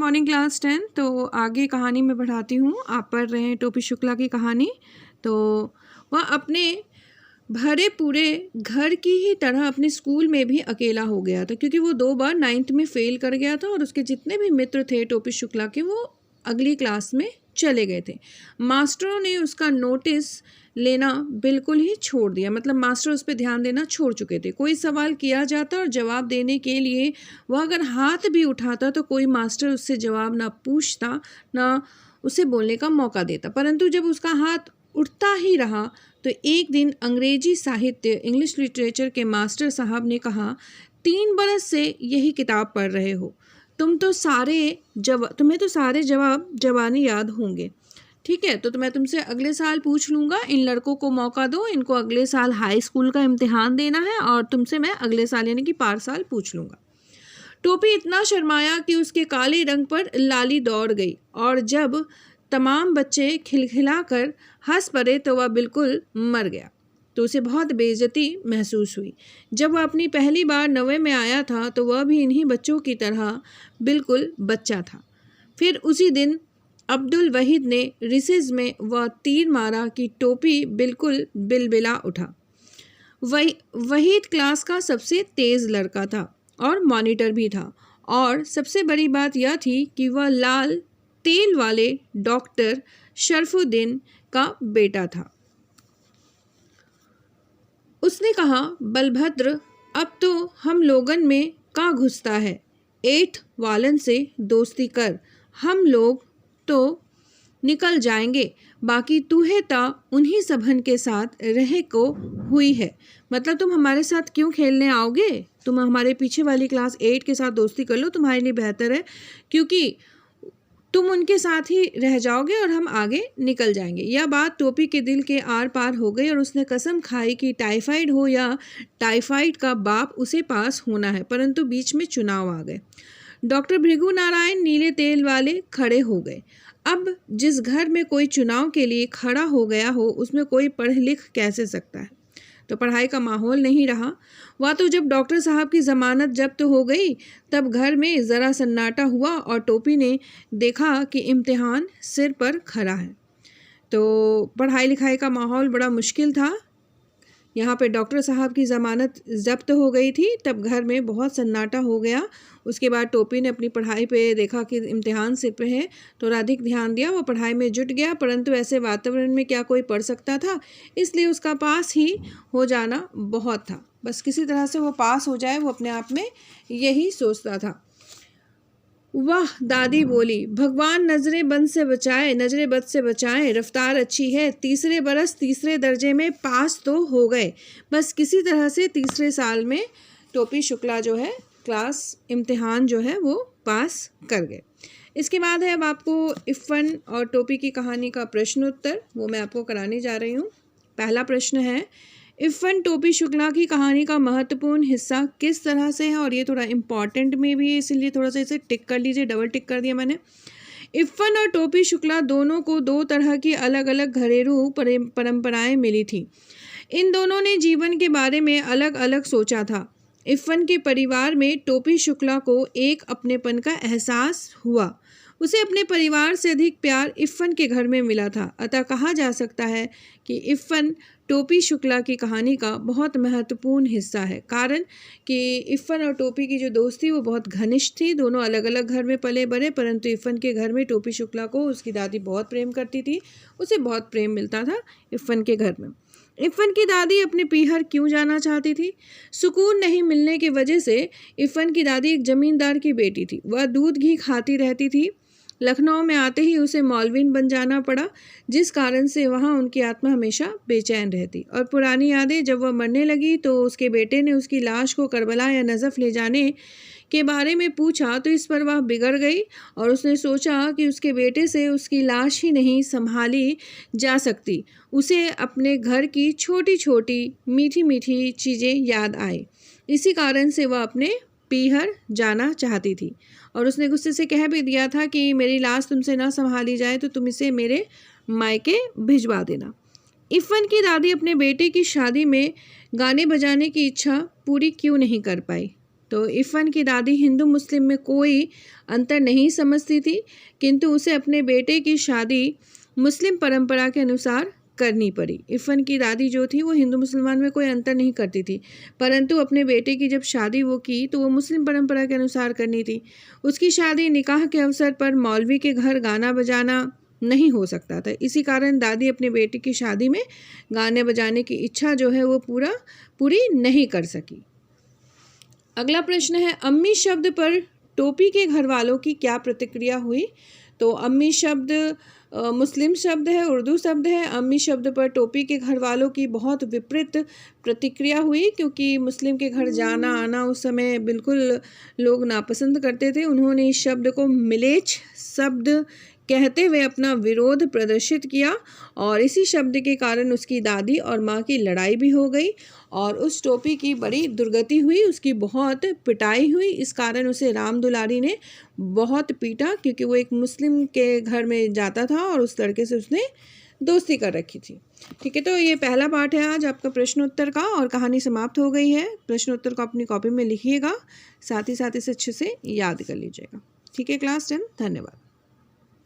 Morning class 10। तो आगे कहानी में पढ़ाती हूँ। आप पढ़ रहे हैं टोपी शुक्ला की कहानी। तो वह अपने भरे पूरे घर की ही तरह अपने स्कूल में भी अकेला हो गया था, क्योंकि वो 2 बार 9th में फ़ेल कर गया था और उसके जितने भी मित्र थे टोपी शुक्ला के, वो अगली क्लास में चले गए थे। मास्टरों ने उसका नोटिस लेना बिल्कुल ही छोड़ दिया, मतलब मास्टर उस पर ध्यान देना छोड़ चुके थे। कोई सवाल किया जाता और जवाब देने के लिए वह अगर हाथ भी उठाता तो कोई मास्टर उससे जवाब ना पूछता, ना उसे बोलने का मौका देता। परंतु जब उसका हाथ उठता ही रहा तो एक दिन अंग्रेजी साहित्य इंग्लिश लिटरेचर के मास्टर साहब ने कहा, 3 बरस से यही किताब पढ़ रहे हो, तुम्हें तो सारे जवाब जबानी याद होंगे। ठीक है, तो मैं तुमसे अगले साल पूछ लूँगा। इन लड़कों को मौका दो, इनको अगले साल हाई स्कूल का इम्तिहान देना है और तुमसे मैं अगले साल यानी कि पार साल पूछ लूँगा। टोपी इतना शर्माया कि उसके काले रंग पर लाली दौड़ गई और जब तमाम बच्चे खिलखिलाकर हंस पड़े तो वह बिल्कुल मर गया। तो उसे बहुत बेइज्जती महसूस हुई। जब वह अपनी पहली बार 9वीं में आया था तो वह भी इन्हीं बच्चों की तरह बिल्कुल बच्चा था। फिर उसी दिन अब्दुल वहीद ने रिसेस में वह तीर मारा कि टोपी बिल्कुल बिलबिला उठा। वहीद क्लास का सबसे तेज़ लड़का था और मॉनिटर भी था, और सबसे बड़ी बात यह थी कि वह लाल तेल वाले डॉक्टर शरफुद्दीन का बेटा था। उसने कहा, बलभद्र, अब तो हम लोगन में का घुसता है, 8 वालन से दोस्ती कर, हम लोग तो निकल जाएंगे, बाकी तूहे ता उन्हीं सबन के साथ रहे को हुई है। मतलब तुम हमारे साथ क्यों खेलने आओगे? तुम हमारे पीछे वाली क्लास 8 के साथ दोस्ती कर लो, तुम्हारे लिए बेहतर है, क्योंकि तुम उनके साथ ही रह जाओगे और हम आगे निकल जाएंगे। यह बात टोपी के दिल के आर पार हो गई और उसने कसम खाई कि टाइफाइड हो या टाइफाइड का बाप, उसे पास होना है। परंतु बीच में चुनाव आ गए। डॉक्टर भृगु नारायण नीले तेल वाले खड़े हो गए। अब जिस घर में कोई चुनाव के लिए खड़ा हो गया हो उसमें कोई पढ़ लिख कैसे सकता है? तो पढ़ाई का माहौल नहीं रहा। वह तो जब डॉक्टर साहब की ज़मानत जब्त हो गई तब घर में ज़रा सन्नाटा हुआ और टोपी ने देखा कि इम्तिहान सिर पर खड़ा है। तो पढ़ाई लिखाई का माहौल बड़ा मुश्किल था। यहाँ पे डॉक्टर साहब की ज़मानत ज़ब्त हो गई थी, तब घर में बहुत सन्नाटा हो गया। उसके बाद टोपी ने अपनी पढ़ाई पे देखा कि इम्तिहान सिर पे है तो अधिक ध्यान दिया, वो पढ़ाई में जुट गया। परंतु ऐसे वातावरण में क्या कोई पढ़ सकता था? इसलिए उसका पास ही हो जाना बहुत था। बस किसी तरह से वो पास हो जाए, वो अपने आप में यही सोचता था। वाह, दादी बोली, भगवान नजरे बद से बचाए, रफ्तार अच्छी है, तीसरे बरस तीसरे दर्जे में पास तो हो गए। बस किसी तरह से तीसरे साल में टोपी शुक्ला जो है क्लास इम्तिहान जो है वो पास कर गए। इसके बाद है अब आपको इफ़न और टोपी की कहानी का प्रश्न उत्तर, वो मैं आपको कराने जा रही हूँ। पहला प्रश्न है, इफ़न टोपी शुक्ला की कहानी का महत्वपूर्ण हिस्सा किस तरह से है? और ये थोड़ा इम्पॉर्टेंट में भी है, इसीलिए थोड़ा सा इसे टिक कर लीजिए, डबल टिक कर दिया मैंने। इफ़न और टोपी शुक्ला दोनों को 2 तरह की अलग अलग घरेलू परंपराएं मिली थी। इन दोनों ने जीवन के बारे में अलग अलग सोचा था। इफ़न के परिवार में टोपी शुक्ला को एक अपनेपन का एहसास हुआ। उसे अपने परिवार से अधिक प्यार इफ़न के घर में मिला था। अतः कहा जा सकता है कि इफ़न टोपी शुक्ला की कहानी का बहुत महत्वपूर्ण हिस्सा है, कारण कि इफ़न और टोपी की जो दोस्ती वो बहुत घनिष्ठ थी। दोनों अलग अलग घर में पले बड़े, परंतु इफ़न के घर में टोपी शुक्ला को उसकी दादी बहुत प्रेम करती थी, उसे बहुत प्रेम मिलता था इफ़न के घर में। इफ़न की दादी अपने पीहर क्यों जाना चाहती थी? सुकून नहीं मिलने की वजह से। इफ़न की दादी एक जमींदार की बेटी थी, वह दूध घी खाती रहती थी। लखनऊ में आते ही उसे मौलवीन बन जाना पड़ा, जिस कारण से वहाँ उनकी आत्मा हमेशा बेचैन रहती। और पुरानी यादें, जब वह मरने लगी तो उसके बेटे ने उसकी लाश को करबला या नजफ़ ले जाने के बारे में पूछा तो इस पर वह बिगड़ गई और उसने सोचा कि उसके बेटे से उसकी लाश ही नहीं संभाली जा सकती। उसे अपने घर की छोटी छोटी मीठी मीठी चीज़ें याद आई। इसी कारण से वह अपने पीहर जाना चाहती थी और उसने गुस्से से कह भी दिया था कि मेरी लाश तुमसे ना संभाली जाए तो तुम इसे मेरे मायके भिजवा देना। इफ़न की दादी अपने बेटे की शादी में गाने बजाने की इच्छा पूरी क्यों नहीं कर पाई? तो इफ़न की दादी हिंदू मुस्लिम में कोई अंतर नहीं समझती थी, किंतु उसे अपने बेटे की शादी मुस्लिम परंपरा के अनुसार करनी पड़ी। इफ़न की दादी जो थी वो हिंदू मुसलमान में कोई अंतर नहीं करती थी, परंतु अपने बेटे की जब शादी वो की तो वो मुस्लिम परंपरा के अनुसार करनी थी। उसकी शादी निकाह के अवसर पर मौलवी के घर गाना बजाना नहीं हो सकता था। इसी कारण दादी अपने बेटे की शादी में गाने बजाने की इच्छा जो है वो पूरी नहीं कर सकी। अगला प्रश्न है, अम्मी शब्द पर टोपी के घर वालों की क्या प्रतिक्रिया हुई? तो अम्मी शब्द मुस्लिम शब्द है, उर्दू शब्द है। अम्मी शब्द पर टोपी के घर वालों की बहुत विपरीत प्रतिक्रिया हुई, क्योंकि मुस्लिम के घर जाना आना उस समय बिल्कुल लोग नापसंद करते थे। उन्होंने इस शब्द को मिलेच्छ शब्द कहते हुए अपना विरोध प्रदर्शित किया और इसी शब्द के कारण उसकी दादी और माँ की लड़ाई भी हो गई और उस टोपी की बड़ी दुर्गति हुई, उसकी बहुत पिटाई हुई। इस कारण उसे राम दुलारी ने बहुत पीटा, क्योंकि वो एक मुस्लिम के घर में जाता था और उस लड़के से उसने दोस्ती कर रखी थी। ठीक है, तो ये पहला पार्ट है आज आपका प्रश्नोत्तर का और कहानी समाप्त हो गई है। प्रश्नोत्तर को अपनी कॉपी में लिखिएगा, साथ ही साथ इसे अच्छे से याद कर लीजिएगा। ठीक है क्लास 10, धन्यवाद।